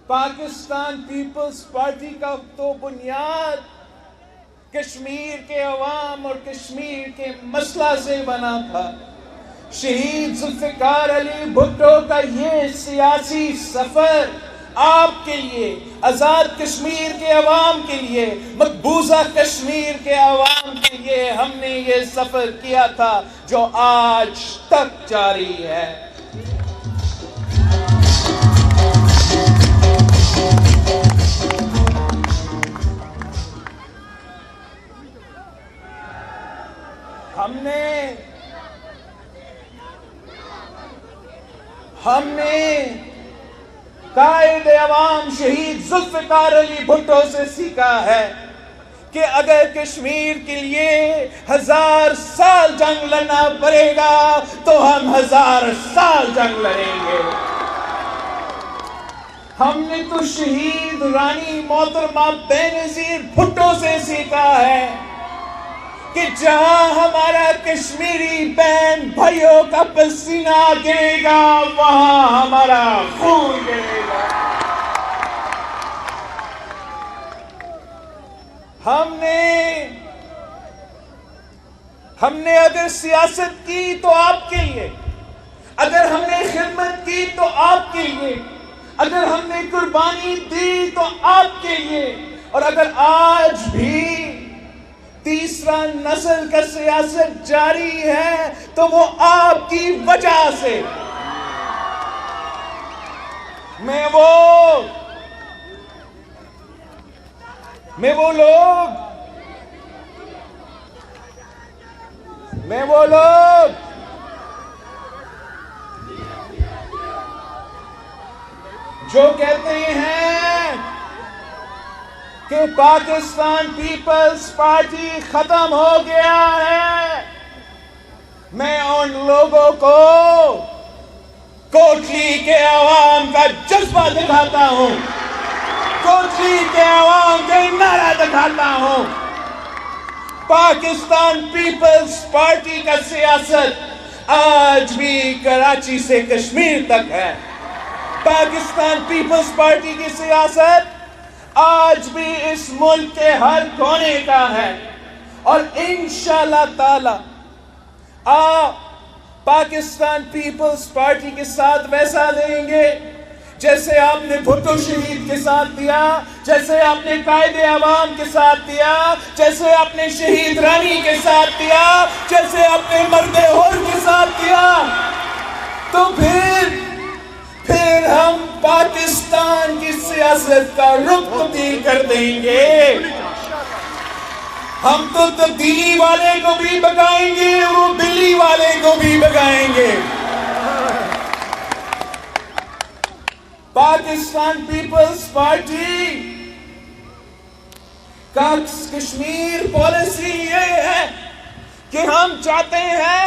Pakistan peoples party का तो बुनियाद कश्मीर के अवाम और कश्मीर के मसला से बना था। शहीद जुल्फिकार अली भुट्टो का ये सियासी सफर आपके लिए, आजाद कश्मीर के अवाम के लिए, मकबूजा कश्मीर के अवाम के लिए हमने ये सफर किया था जो आज तक जारी है। हमने कायदे अवाम शहीद जुल्फिकार अली भुट्टो से सीखा है कि अगर कश्मीर के लिए 1000 साल जंग लड़ना पड़ेगा तो हम 1000 साल जंग लड़ेंगे। हमने तो शहीद रानी मोहतरमा बेनजीर भुट्टो से सीखा है कि जहां हमारा कश्मीरी बहन भाइयों का पसीना गिरेगा वहां हमारा खून गिरेगा। हमने अगर सियासत की तो आपके लिए, अगर हमने खिदमत की तो आपके लिए, अगर हमने कुर्बानी दी तो आपके लिए, और अगर आज भी तीसरा नस्ल का सियासत जारी है तो वो आपकी वजह से। मैं वो लोग जो कहते हैं कि पाकिस्तान पीपल्स पार्टी खत्म हो गया है, मैं उन लोगों को कोटली के अवाम का जज्बा दिखाता हूं, कोटली के अवाम का नारा दिखाता हूं। पाकिस्तान पीपल्स पार्टी का सियासत आज भी कराची से कश्मीर तक है। पाकिस्तान पीपल्स पार्टी की सियासत आज भी इस मुल्क के हर कोने का है, और इंशाअल्लाह ताला आप पाकिस्तान पीपल्स पार्टी के साथ वैसा देंगे जैसे आपने भुट्टो शहीद के साथ दिया, जैसे आपने कायदे अवाम के साथ दिया, जैसे आपने शहीद रानी के साथ दिया, जैसे आपने मर्दे होर के साथ दिया, तो फिर हम पाकिस्तान की सियासत का रुख तब्दील कर देंगे। हम तो तब्दीली वाले को भी भगाएंगे, वो बिल्ली वाले को भी भगाएंगे। पाकिस्तान पीपल्स पार्टी का कश्मीर पॉलिसी ये है कि हम चाहते हैं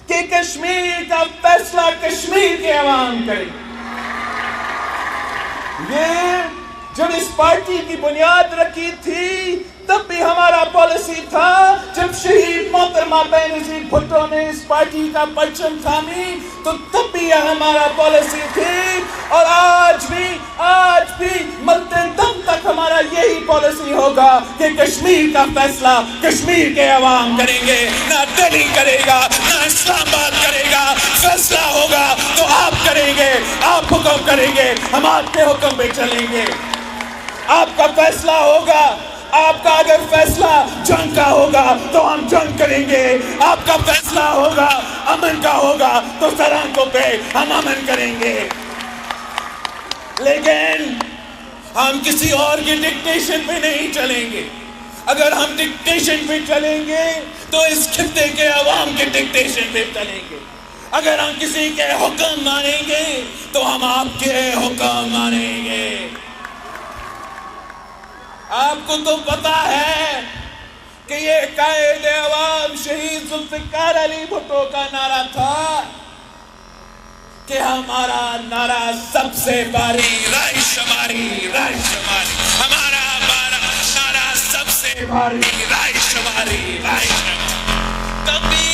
कि कश्मीर का फैसला कश्मीर के अवाम करे। ये जब इस पार्टी की बुनियाद रखी थी तब भी हमारा पॉलिसी था, जब शहीद मोहतरमा बेनजीर भुट्टो ने इस पार्टी का परचम थामी तो तब भी हमारा पॉलिसी थी, और आज भी मरते दम तक हमारा यही पॉलिसी होगा कि कश्मीर का फैसला कश्मीर के अवाम करेंगे, ना दिल्ली करेगा, ना इस्लामाबाद करेगा। फैसला होगा तो आप करेंगे, आप हुक्म करेंगे, हम आपके हुक्म पे चलेंगे। आपका फैसला होगा, आपका अगर फैसला जंग का होगा तो हम जंग करेंगे, आपका फैसला होगा अमन का होगा तो सड़कों पे हम अमन करेंगे। लेकिन हम किसी और के डिक्टेशन पे नहीं चलेंगे। अगर हम डिक्टेशन पे चलेंगे तो इस खित्ते के अवाम के डिक्टेशन पे चलेंगे। अगर हम किसी के हुक्म मानेंगे तो हम आपके हुक्म मानेंगे। आपको तो पता है कि ये कायदे अवाम शहीद जुल्फिकार अली भुट्टो का नारा था कि हमारा नारा सबसे भारी राय शुमारी, हमारा नारा सबसे भारी राय शुमारी। तभी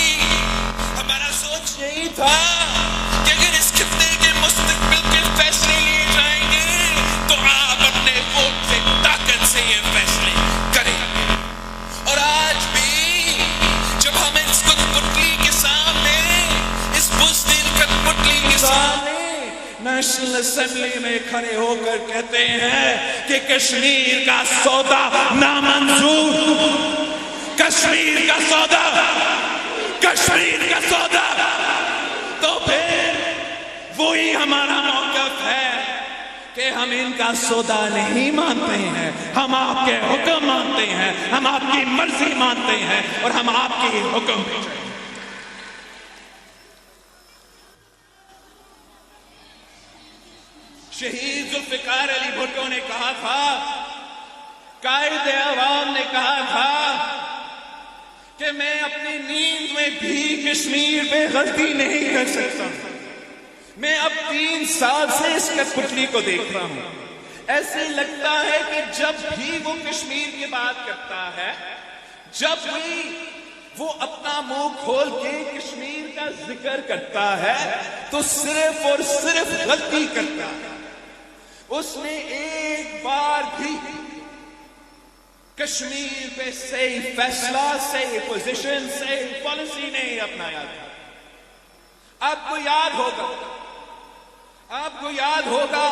हमारा सोच यही था कि अगर इस खित्ते के मुस्तकबिल के फैसले लिए जाएंगे असेंबली में खड़े होकर कहते हैं कि कश्मीर का सौदा नामंजूर, कश्मीर का सौदा, कश्मीर का सौदा, तो फिर वही हमारा मौक़िफ़ है कि हम इनका सौदा नहीं मानते हैं, हम आपके हुक्म मानते हैं, हम आपकी मर्जी मानते हैं और हम आपके हुक्म पे चलेंगे। शहीद जुल्फ़िकार अली भुट्टो ने कहा था, कायदे अवाम ने कहा था कि मैं अपनी नींद में भी कश्मीर पे गलती नहीं कर सकता। मैं अब 3 साल से इस कठपुतली को देख रहा हूं, ऐसे लगता है कि जब भी वो कश्मीर की बात करता है, जब भी वो अपना मुंह खोल के कश्मीर का जिक्र करता है, तो सिर्फ और सिर्फ गलती करता है। उसने एक बार भी कश्मीर पे सही फैसला, सही पोजीशन, सही पॉलिसी नहीं अपनाया था। आपको याद होगा, आपको याद होगा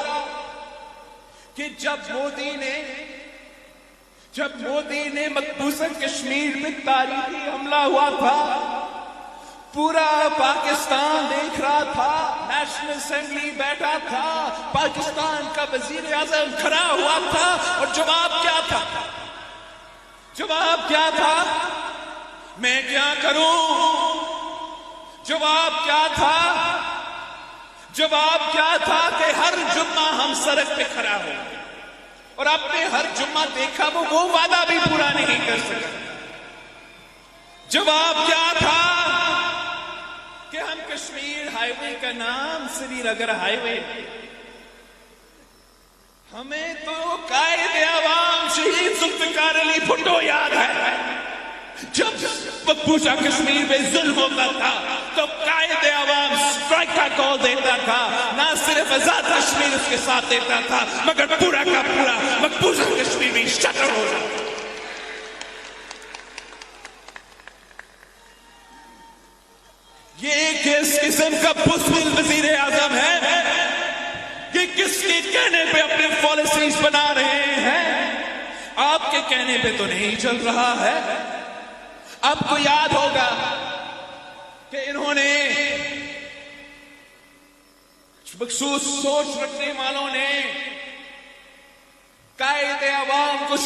कि जब मोदी ने मकबूजा कश्मीर में तारीखी हमला हुआ था, पूरा पाकिस्तान देख रहा था, नेशनल असेंबली बैठा था, पाकिस्तान का वजीर आजम खड़ा हुआ था, और जवाब क्या था? जवाब क्या था? मैं क्या करूं? जवाब क्या था? जवाब क्या था कि हर जुम्मा हम सड़क पे खड़ा हो, और आपने हर जुम्मा देखा वो वादा भी पूरा नहीं कर सका। जवाब क्या था कि हम कश्मीर हाईवे का नाम श्रीनगर हाईवे, हमें तो कायदे अवाम शहीद जुल्फ़िकार अली भुट्टो याद है। जब मकबूजा कश्मीर में जुल्म होता था तो कायदे अवाम स्ट्राइक का कॉल देता था, ना सिर्फ आजाद कश्मीर उसके साथ देता था, मगर पूरा का पूरा मकबूजा कश्मीर में शटर हो जाता। ये किस किस्म का बुज़दिल वजीर आजम है? ये किसके कहने पे अपने पॉलिसीज बना रहे हैं? आपके कहने पे तो नहीं चल रहा है। आपको याद होगा कि इन्होंने, मखसूस सोच रखने वालों ने कायदे अवाम को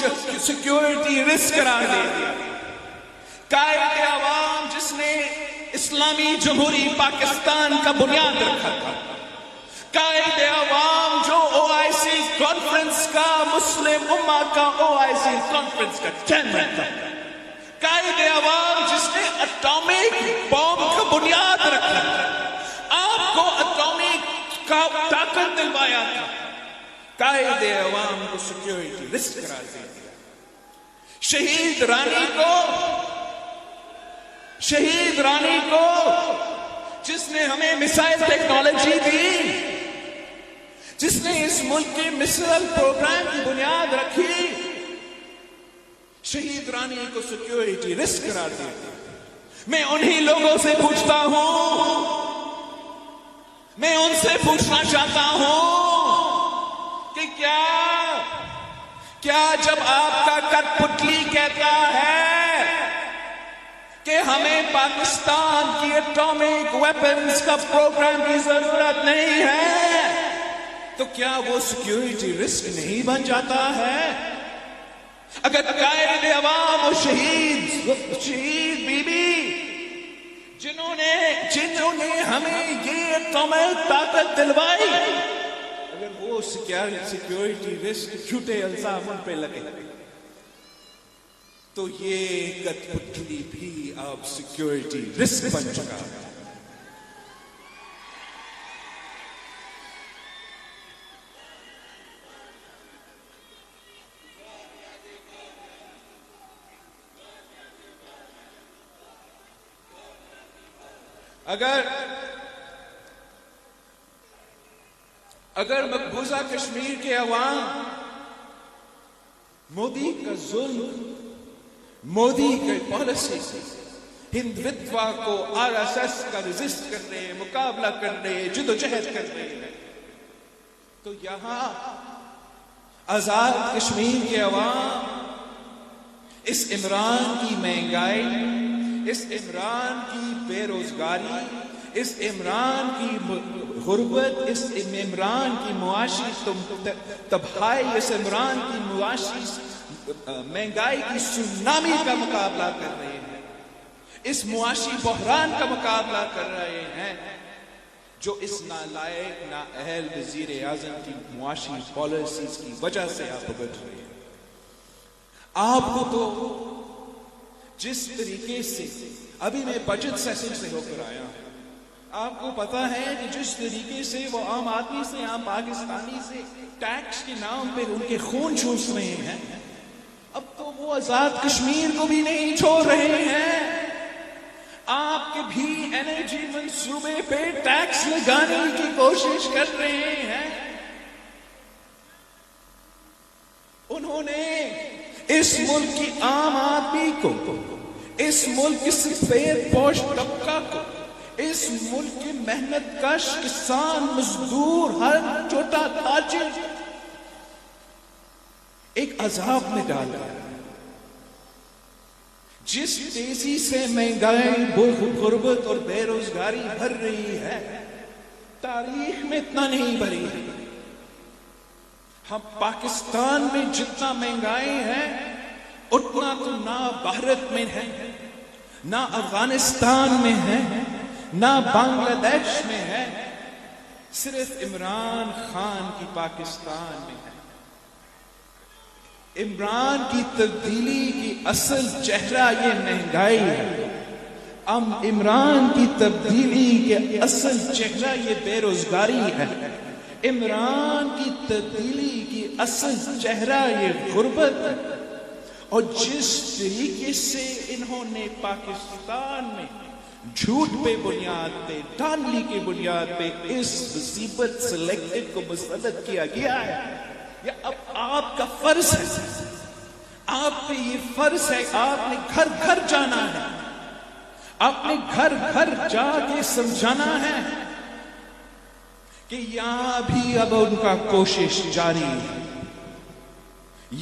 सिक्योरिटी रिस्क करार दे दिया। कायदे अवाम जिसने इस्लामी जमहूरी पाकिस्तान का बुनियाद रखा था, कायदे अवाम जो OIC कॉन्फ्रेंस का, मुस्लिम उम्मा का OIC कॉन्फ्रेंस का चेयरमैन था, कायदे अवाम जिसने एटॉमिक बॉम्ब का बुनियाद रखा था, आपको एटॉमिक का ताकत दिलवाया था, कायदे अवाम को सिक्योरिटी रिस्क करार दे दिया। शहीद रानी को जिसने हमें मिसाइल टेक्नोलॉजी दी, जिसने इस मुल्क के मिसाइल प्रोग्राम की बुनियाद रखी, शहीद रानी को सिक्योरिटी रिस्क करार दिया। मैं उन्हीं लोगों से पूछता हूं, मैं उनसे पूछना चाहता हूं कि क्या जब आपका कठपुतली कहता है कि हमें पाकिस्तान की एटॉमिक वेपन्स का प्रोग्राम की जरूरत नहीं है, तो क्या वो सिक्योरिटी रिस्क नहीं बन जाता है? अगर कायदे अवाम और शहीद बीबी जिन्होंने हमें ये एटॉमिक ताकत दिलवाई, अगर वो सिक्योरिटी रिस्क झूठे इल्जाम उन पे लगे, तो ये कठपुतली भी अब सिक्योरिटी रिस्क बन चुका है। अगर मकबूजा कश्मीर के अवाम मोदी का जुल्म, मोदी की पॉलिसी, हिंदुत्व को RSS का रेजिस्ट कर रहे हैं, मुकाबला कर रहे हैं, जिदोजहद कर रहे हैं, तो यहां आजाद कश्मीर के अवाम इस इमरान की महंगाई, इस इमरान की बेरोजगारी, इस इमरान की गुर्बत, इस इमरान की मुआशी तबाही, इस इमरान की मुआशी महंगाई की सुनामी का मुकाबला कर रहे हैं, इस मुआशी बहरान का मुकाबला कर रहे हैं जो इस नालायक नाअहल वजीर आजम की मुआशी पॉलिसीज की वजह से आप भुगत रहे हैं। आपको तो जिस तरीके से अभी मैं बजट सेशन से होकर आया हूं, आपको पता है कि जिस तरीके से वो आम आदमी से, आम पाकिस्तानी से टैक्स के नाम पे उनके खून चूस रहे हैं, अब तो वो आजाद कश्मीर को भी नहीं छोड़ रहे हैं। आपके भी एनर्जी मंसूबे पे टैक्स लगाने की कोशिश कर रहे हैं। उन्होंने इस मुल्क की आम आदमी को, इस मुल्क के सफेद पोश तबका को, इस मुल्क के मेहनत कश किसान, मजदूर, हर छोटा ताजिर एक अजाब में डाल दिया। जिस तेजी से महंगाई, गुर्बत और बेरोजगारी बढ़ रही है, तारीख में इतना नहीं बढ़ी। हम पाकिस्तान में जितना महंगाई है उतना तो ना भारत में है, ना अफगानिस्तान में है, ना बांग्लादेश में है, सिर्फ इमरान खान की पाकिस्तान में है। इमरान की तब्दीली की असल चेहरा ये महंगाई है। इमरान की तब्दीली के असल चेहरा ये बेरोजगारी है। इमरान की तब्दीली की असल चेहरा ये गुर्बत है। और जिस तरीके से इन्होंने पाकिस्तान में झूठ पे बुनियाद पे, धांधली की बुनियाद पे इस मुसीबत सिलेक्टेड को मुसल्लत किया गया है, या अब आपका फर्ज है, आप पे ये फर्ज है, आपने घर घर जाना है, आपने घर घर जाके समझाना है कि यहां भी अब उनका कोशिश जारी है,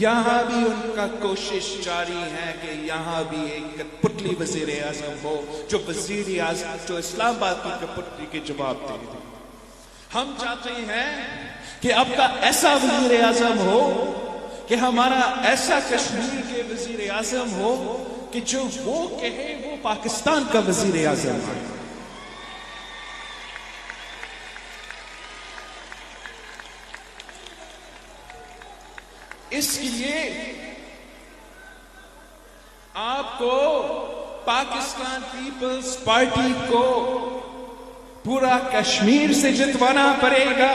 यहां भी उनका कोशिश जारी है कि यहां भी एक कठपुतली वजीर आजम हो, जो वजीर आजम जो इस्लामाबाद की कठपुतली के जवाब दे। हम चाहते हैं कि आपका ऐसा वजीर आजम हो, कि हमारा ऐसा कश्मीर के वजीर आजम हो कि जो वो कहे वो पाकिस्तान का वजीर आजम है। इसलिए आपको पाकिस्तान पीपल्स पार्टी को पूरा कश्मीर से जितवाना पड़ेगा,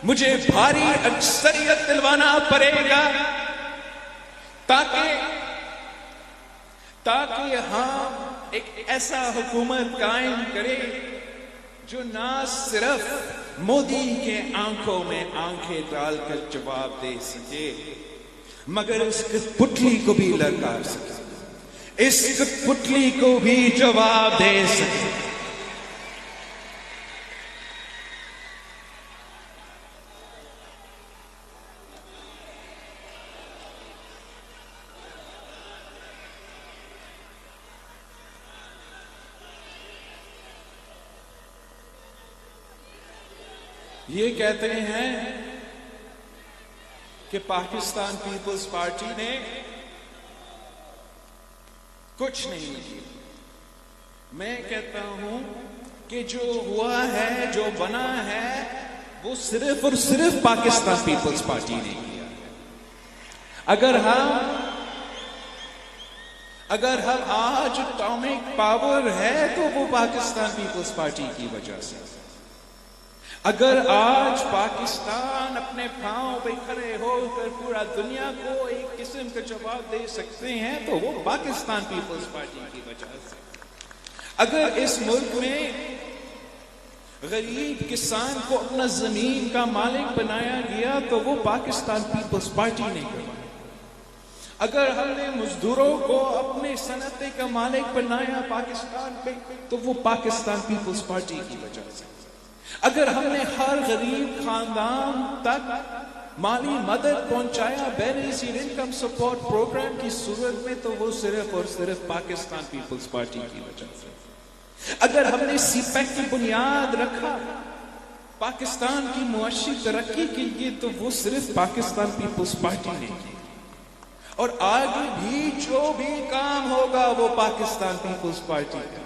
मुझे भारी अक्सरियत दिलवाना पड़ेगा, ताकि हम एक ऐसा हुकूमत कायम करें जो ना सिर्फ मोदी के आंखों में आंखें डालकर जवाब दे सके, मगर इस कठपुतली को भी ललकार सके, इस कठपुतली को भी जवाब दे सके। ये कहते हैं कि पाकिस्तान पीपल्स पार्टी ने कुछ नहीं किया। मैं कहता हूं कि जो हुआ है, जो बना है, वो सिर्फ और सिर्फ पाकिस्तान पीपल्स पार्टी ने किया। अगर हम आज एटॉमिक पावर है तो वो पाकिस्तान पीपल्स पार्टी की वजह से। अगर आज पाकिस्तान अपने पांव पे खड़े होकर पूरा दुनिया को एक किस्म का जवाब दे सकते हैं तो वो पाकिस्तान पीपल्स पार्टी की वजह से। अगर इस मुल्क में गरीब किसान को अपना जमीन का मालिक बनाया गया तो वो पाकिस्तान पीपल्स पार्टी ने किया। अगर हमने मजदूरों को अपने सनअते का मालिक बनाया पाकिस्तान पे तो वो पाकिस्तान पीपल्स पार्टी की वजह से। अगर हमने हर गरीब खानदान तक माली मदद पहुंचाया बेनिफिशियल इनकम सपोर्ट प्रोग्राम की सूरत में, तो वो सिर्फ और सिर्फ पाकिस्तान पीपल्स पार्टी की वजह से। अगर हमने सीपैक की बुनियाद रखा पाकिस्तान की मुआशी तरक्की के लिए, तो वो सिर्फ पाकिस्तान पीपल्स पार्टी ने की। और आगे भी जो भी काम होगा वो पाकिस्तान पीपल्स पार्टी का।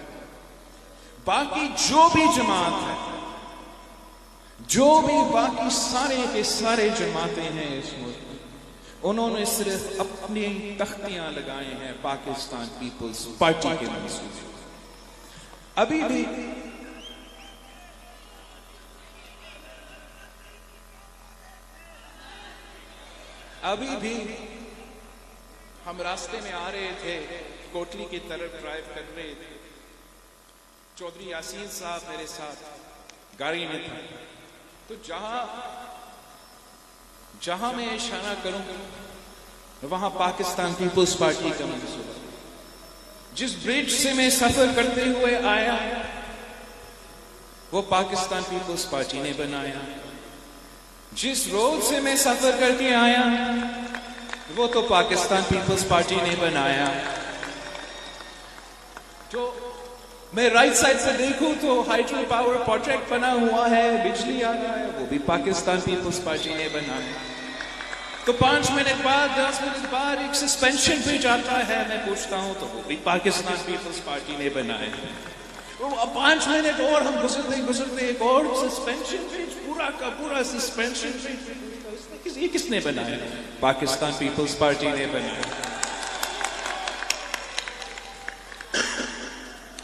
बाकी जो भी जमात है, जो भी बाकी सारे के सारे जमातें हैं इस मुल्क में, उन्होंने सिर्फ अपनी तख्तियां लगाए हैं पाकिस्तान पीपल्स पार्टी के मंसूबे। अभी भी हम रास्ते में आ रहे थे, कोटली की तरफ ड्राइव कर रहे थे, चौधरी यासीन साहब मेरे साथ गाड़ी में थे। तो जहां मैं इशारा करूं वहां पाकिस्तान पीपल्स पार्टी का मंसूबा। जिस ब्रिज से मैं सफर करते हुए आया वो पाकिस्तान पीपल्स पार्टी ने बनाया। जिस रोड से मैं सफर करके आया वो तो पाकिस्तान पीपल्स पार्टी ने बनाया। तो मैं राइट साइड से देखूं तो हाइड्रो पावर प्रोजेक्ट बना हुआ है, बिजली आ रहा है, वो भी पाकिस्तान पीपल्स पार्टी ने बनाया। तो 5 मिनट बाद 10 मिनट बाद एक सस्पेंशन ब्रिज आता है, मैं पूछता हूं तो वो भी पाकिस्तान पीपल्स पार्टी ने बनाया। तो 5 मिनट और हम गुजरते एक और सस्पेंशन ब्रिज, पूरा का पूरा सस्पेंशन ब्रिज, ये किसने बनाया? पाकिस्तान पीपल्स पार्टी ने बनाया।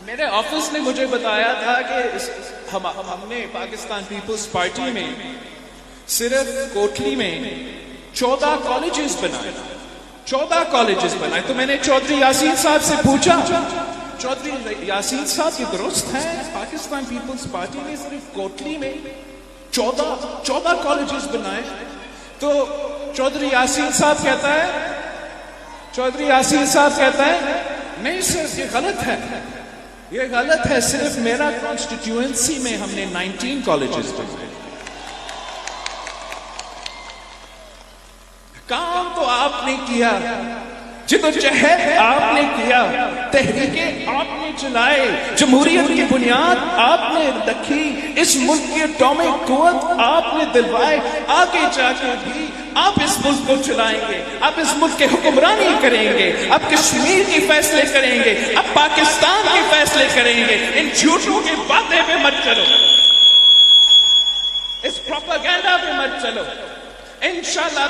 मेरे ऑफिस ने मुझे बताया था कि हमने पाकिस्तान पीपल्स पार्टी में सिर्फ कोटली में 14 कॉलेजेस बनाए, 14 कॉलेजेस बनाए। तो मैंने चौधरी यासीन साहब से पूछा, चौधरी यासीन साहब की दुरुस्त है, पाकिस्तान पीपल्स पार्टी ने सिर्फ कोटली में 14 कॉलेजेस बनाए? तो चौधरी यासीन साहब कहता है नहीं सर, ये गलत है, ये गलत है। सिर्फ मेरा कॉन्स्टिट्यूएंसी में हमने 19 कॉलेजेस बनाए। काम तो आपने किया, जिद्दोजहद आपने किया, तहरीकें आपने चलाए, जमहूरियत की बुनियाद आपने रखी, इस मुल्क की एटॉमिक कुव्वत आपने दिलवाए। आगे जाके भी आप इस मुल्क को चलाएंगे, आप इस मुल्क के हुक्मरानी करेंगे, आप कश्मीर के फैसले करेंगे, आप पाकिस्तान के फैसले करेंगे। इन झूठों की बातें पे मत चलो, इस प्रोपेगेंडा पे मत चलो। इंशाअल्लाह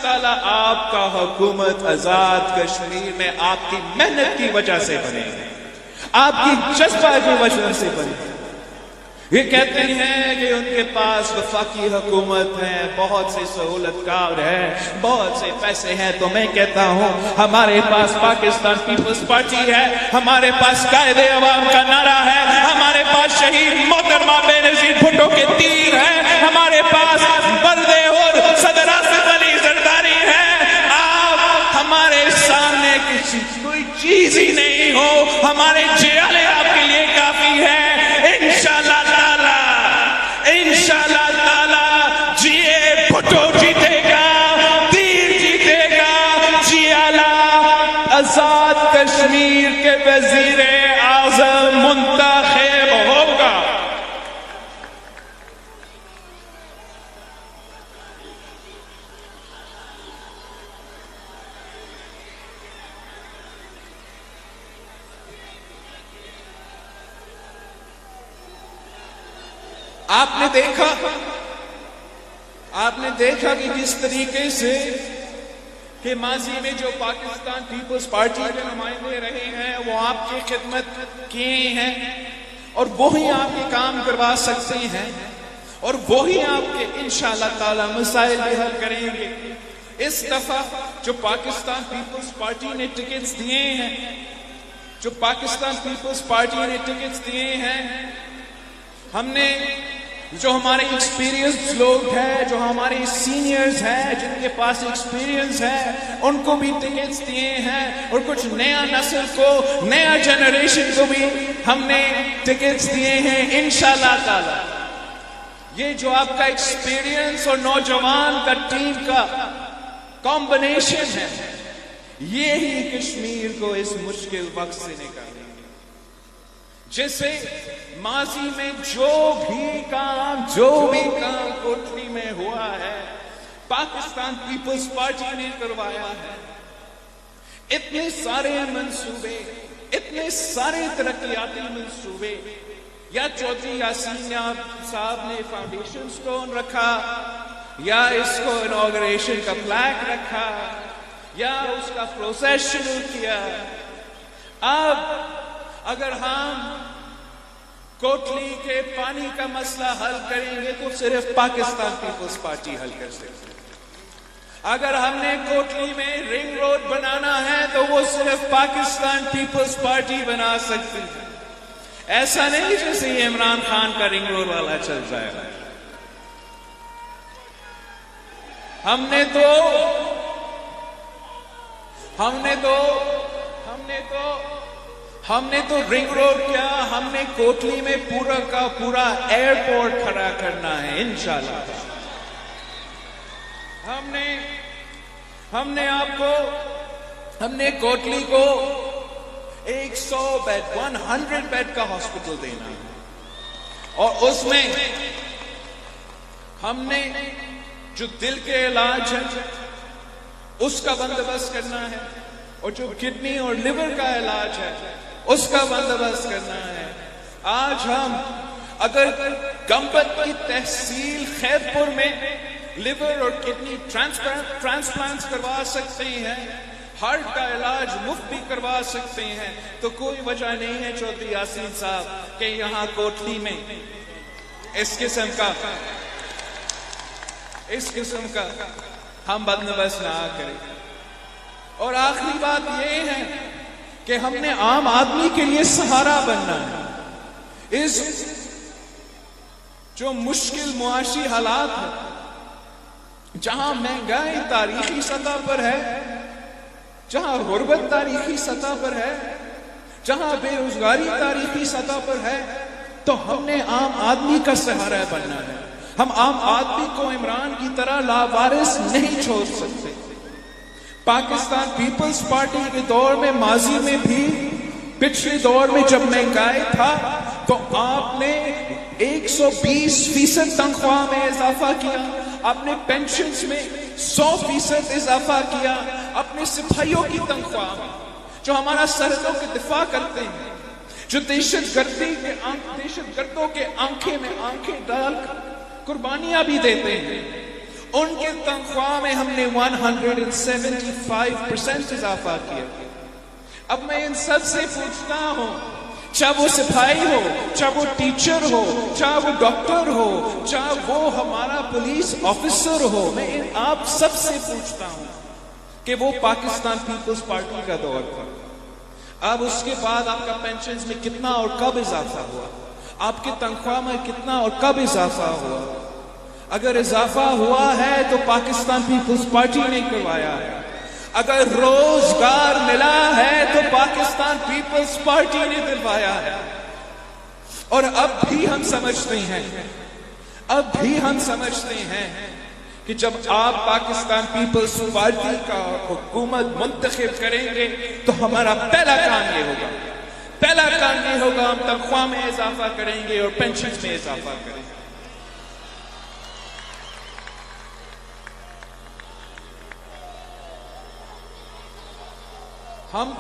ताला आपका हुकूमत आजाद कश्मीर में आपकी मेहनत की वजह से बनेगी, आपकी जज्बा की वजह से बनेगी। ये कहते हैं कि उनके पास वफाकी हुकूमत है, बहुत से सहूलतकार है, बहुत से पैसे हैं। तो मैं कहता हूं हमारे पास पाकिस्तान पीपल्स पार्टी है, हमारे पास कायदे अवाम का नारा है, हमारे पास शहीद मोहतरमा बेनजीर भुट्टो के तीर है, हमारे पास बर्दे और सदर आसिफ अली जरदारी है। आप हमारे सामने किसी कोई चीज ही नहीं हो, हमारे जियाले आपके लिए काफी है। इंशाअल्लाह ताला जिए भुट्टो जीतेगा, तीर जीतेगा, जियाला आजाद कश्मीर के वजीर आजम मुंतखब होगा। आपने देखा कि किस तरीके से कि माजी में जो पाकिस्तान पीपल्स पार्टी के नुमाइंदे रहे हैं वो आपकी खिदमत किए हैं और वो ही आपके काम करवा सकते हैं और वो ही आपके इंशाअल्लाह ताला मसाइल भी हल करेंगे। इस दफा जो पाकिस्तान पीपल्स पार्टी ने टिकट्स दिए हैं, जो पाकिस्तान पीपल्स पार्टी ने टिकट्स दिए हैं, हमने जो हमारे एक्सपीरियंस लोग हैं, जो हमारे सीनियर्स हैं, जिनके पास एक्सपीरियंस है, उनको भी टिकट्स दिए हैं, और कुछ नया नस्ल को, नया जनरेशन को भी हमने टिकट्स दिए हैं इंशाल्लाह ताला। ये जो आपका एक्सपीरियंस और नौजवान का टीम का कॉम्बिनेशन है, ये ही कश्मीर को इस मुश्किल वक्त से निकालेंगे। जैसे माजी में जो भी काम कोटली में हुआ है, पाकिस्तान पीपल्स पार्टी ने करवाया है। इतने सारे मंसूबे, इतने सारे तरक्याती मंसूबे, या चौधरी यासीन साहब ने फाउंडेशन स्टोन रखा, या इसको इनॉग्रेशन का फ्लैग रखा, या उसका प्रोसेस शुरू किया। अब अगर हम कोटली के पानी का मसला हल करेंगे तो सिर्फ पाकिस्तान पीपल्स पार्टी हल कर सकती है। अगर हमने कोटली में रिंग रोड बनाना है तो वो सिर्फ पाकिस्तान पीपल्स पार्टी बना सकती है। ऐसा नहीं जैसे इमरान खान का रिंग रोड वाला चल जाएगा। हमने तो रिंग रोड क्या, हमने कोटली में पूरा का पूरा एयरपोर्ट खड़ा करना है इंशाल्लाह। हमने कोटली को 100 बेड का हॉस्पिटल देना है, और उसमें हमने जो दिल के इलाज है उसका बंदोबस्त करना है, और जो किडनी और लिवर का इलाज है उसका बंदोबस्त करना है। आज हम अगर गंबत की तहसील खैरपुर में लिवर और किडनी ट्रांसप्लांट करवा सकते हैं, हार्ट का इलाज मुफ्त भी करवा सकते हैं, तो कोई वजह नहीं है चौधरी यासीन साहब कि यहाँ कोटली में इस किस्म का हम बंदोबस्त ना करें। और आखिरी बात यह है कि हमने आम आदमी के लिए सहारा बनना है। इस जो मुश्किल मुआशी हालात है, जहां महंगाई तारीखी सतह पर है, जहां गुर्बत तारीखी सतह पर है, जहां बेरोजगारी तारीखी सतह पर है, तो हमने आम आदमी का सहारा बनना है। हम आम आदमी को इमरान की तरह लावारिस नहीं छोड़ सकते। पाकिस्तान पीपल्स पार्टी के दौर में, माजी में भी, पिछले दौर में जब महंगाई था तो आपने 120% तनख्वाह में इजाफा किया, आपने पेंशन्स में 100% इजाफा किया, अपने सिपाहियों की तनख्वाह में, जो हमारा सरहदों के दिफा करते हैं, जो दहशतगर्दों के आंखें में आंखें डाल कुर्बानियां भी देते हैं, उनके तनख्वाह में हमने 175% इजाफा किया। अब मैं इन सब से पूछता हूं, चाहे वो सिपाही हो, चाहे वो टीचर हो, चाहे वो डॉक्टर हो, चाहे वो हमारा पुलिस ऑफिसर हो, मैं आप सबसे पूछता हूं कि वो पाकिस्तान पीपल्स पार्टी का दौर था। अब उसके बाद आपका पेंशन में कितना और कब इजाफा हुआ, आपके तनख्वाह में कितना और कब इजाफा हुआ? अगर इजाफा हुआ है तो पाकिस्तान पीपल्स पार्टी ने करवाया है। अगर रोजगार मिला है तो पाकिस्तान पीपल्स पार्टी ने दिलवाया है। और अब भी हम समझते हैं कि जब आप पाकिस्तान पीपल्स पार्टी का हुकूमत मुंतखब करेंगे तो हमारा पहला काम ये होगा, हम तनख्वाह में इजाफा करेंगे और पेंशन में इजाफा करेंगे। हम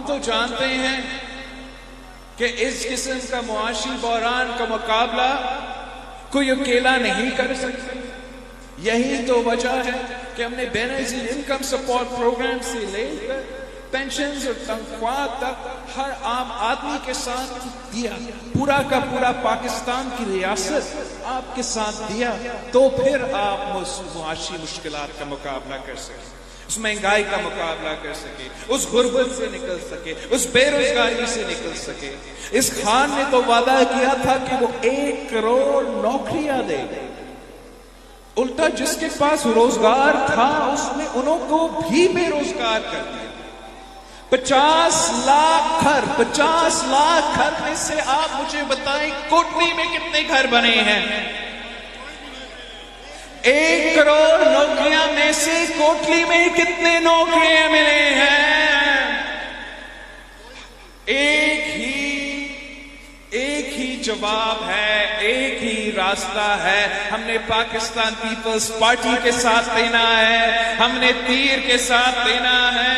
तो जानते हैं कि इस किस्म का मुआशी बहरान का मुकाबला कोई अकेला नहीं कर सकता। यही तो वजह है कि हमने बेनजीर इनकम सपोर्ट प्रोग्राम से लेकर पेंशन और तनख्वाह तक हर आम आदमी के साथ दिया, पूरा का पूरा पाकिस्तान की रियासत आपके साथ दिया, तो फिर आप मुआशी मुश्किलात का मुकाबला कर सकें। उस महंगाई का मुकाबला कर सके, उस गुर्बत से निकल सके, उस बेरोजगारी से निकल सके। इस खान ने तो वादा किया था कि वो 1 करोड़ नौकरियां देगा। उल्टा जिसके पास रोजगार था उसने उनको भी बेरोजगार कर दिया। 50 लाख घर में से आप मुझे बताएं कोटली में कितने घर बने हैं? 1 करोड़ नौकरियां में से कोटली में कितने नौकरियां मिले हैं? एक ही जवाब है, एक ही रास्ता है। हमने पाकिस्तान पीपल्स पार्टी के साथ देना है, हमने तीर के साथ देना है।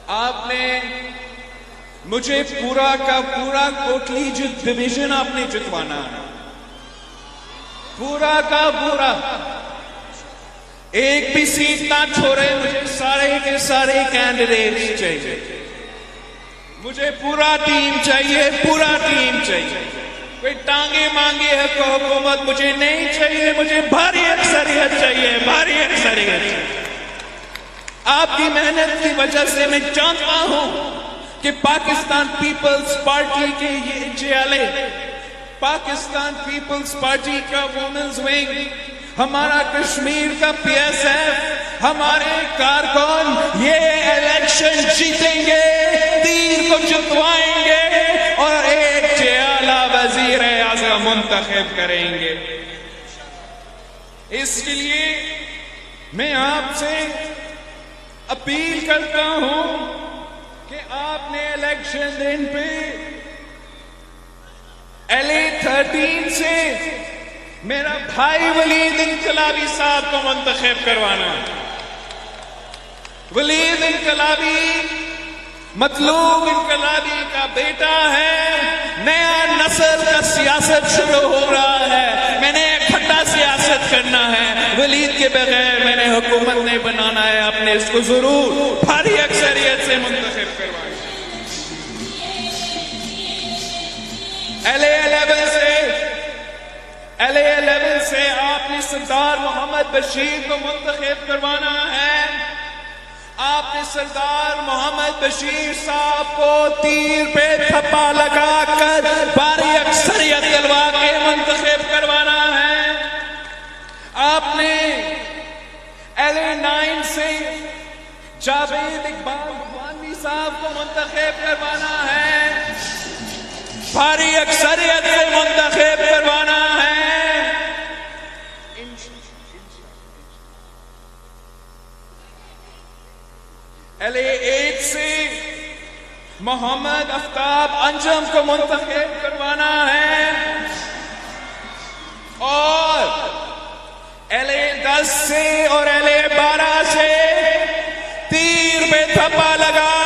आपने मुझे पूरा का पूरा कोटली डिवीजन आपने जितवाना है, पूरा का पूरा। एक भी सीट ना छोड़े, मुझे सारे के सारे कैंडिडेट्स चाहिए, मुझे पूरा टीम चाहिए, पूरा टीम चाहिए। कोई टांगे मांगे हुकूमत मुझे नहीं चाहिए, मुझे भारी अक्सरियत चाहिए, भारी अक्सरियत। आपकी मेहनत की वजह से मैं जानता हूं कि पाकिस्तान पीपल्स पार्टी के ये जियाले, पाकिस्तान पीपल्स पार्टी का वुमेन्स विंग, हमारा कश्मीर का PSF, हमारे कारकुन ये इलेक्शन जीतेंगे, तीर को जितवाएंगे और एक जियाला वजीर आज़म मुंतखब करेंगे। इसलिए मैं आपसे अपील करता हूं कि आपने इलेक्शन दिन पे LA 13 से मेरा भाई वलीद इनकलाबी साहब को मुंतखब करवाना। वलीद इनकलाबी मतलूब इनकलाबी का बेटा है। नया नस्ल का सियासत शुरू हो रहा है, मैंने इकट्ठा सियासत करना है। वलीद के बगैर मैंने हुकूमत नहीं बनाना है, आपने इसको जरूर भारी अक्सरियत से मुंतखब करवाना। LA 11 से आपने सरदार मोहम्मद बशीर को मुंतखब करवाना है। आपने सरदार मोहम्मद बशीर साहब को तीर पे थप्पा लगाकर भारी अक्सरियत दिलवा के मुंतखब करवाना है। आपने LA 9 से जावेद इकबाल वानी साहब को मुंतखब करवाना है, भारी अक्सरियत से मुंतखब करवाना है। LA 8 से मोहम्मद आफ्ताब अंजम को मुंतखब करवाना है और LA 10 से और LA 12 से तीर पे थप्पा लगाकर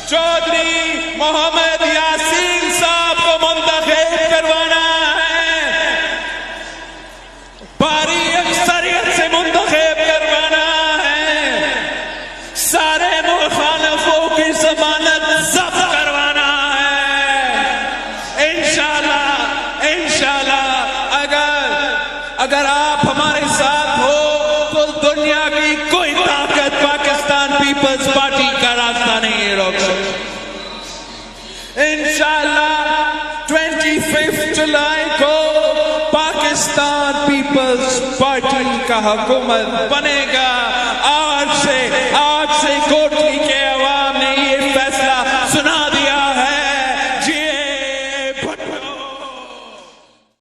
चौधरी मोहम्मद यासीन साहब को मुंतखब करवाना है, भारी अक्सरियत से मुंतखब करवाना है। सारे मुखालिफों की जमानत जब्त करवाना है। इंशाल्लाह अगर आप हमारे साथ हो तो दुनिया की कोई ताकत पाकिस्तान पीपल्स पार्टी का रास्ता नहीं रोक सकती। इंशाल्लाह 25 जुलाई को पाकिस्तान पीपल्स पार्टी का हुकूमत बनेगा। आज से